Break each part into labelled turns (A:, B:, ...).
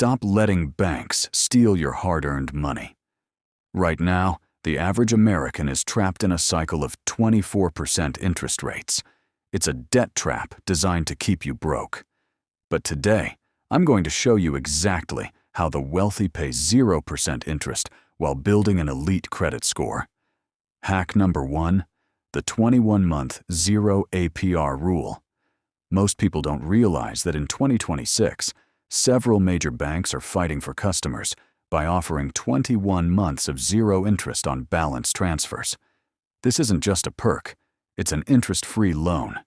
A: Stop letting banks steal your hard-earned money. Right now, the average American is trapped in a cycle of 24% interest rates. It's a debt trap designed to keep you broke. But today, I'm going to show you exactly how the wealthy pay 0% interest while building an elite credit score. Hack number 1, the 21-month zero APR rule. Most people don't realize that in 2026, several major banks are fighting for customers by offering 21 months of zero interest on balance transfers. This isn't just a perk, it's an interest-free loan.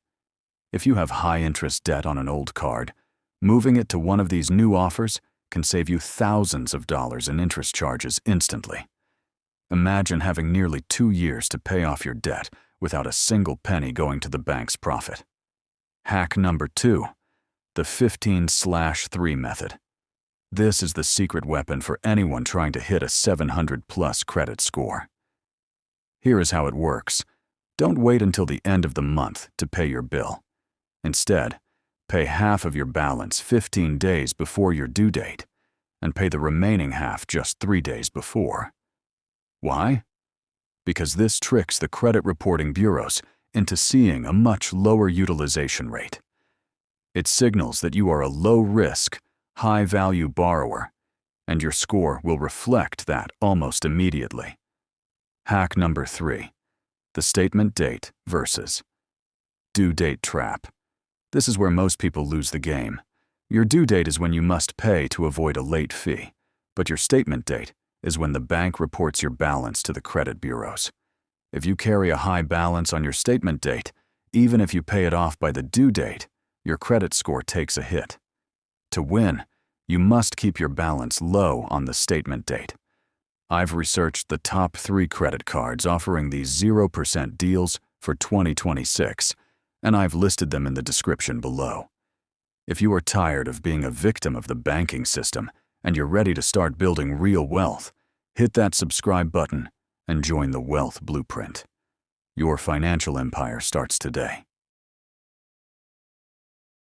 A: If you have high-interest debt on an old card, moving it to one of these new offers can save you thousands of dollars in interest charges instantly. Imagine having nearly 2 years to pay off your debt without a single penny going to the bank's profit. Hack number 2, the 15/3 method. This is the secret weapon for anyone trying to hit a 700-plus credit score. Here is how it works. Don't wait until the end of the month to pay your bill. Instead, pay half of your balance 15 days before your due date, and pay the remaining half just 3 days before. Why? Because this tricks the credit reporting bureaus into seeing a much lower utilization rate. It signals that you are a low-risk, high-value borrower, and your score will reflect that almost immediately. Hack number 3, the statement date versus due date trap. This is where most people lose the game. Your due date is when you must pay to avoid a late fee, but your statement date is when the bank reports your balance to the credit bureaus. If you carry a high balance on your statement date, even if you pay it off by the due date, your credit score takes a hit. To win, you must keep your balance low on the statement date. I've researched the top 3 credit cards offering these 0% deals for 2026, and I've listed them in the description below. If you are tired of being a victim of the banking system and you're ready to start building real wealth, hit that subscribe button and join the Wealth Blueprint. Your financial empire starts today.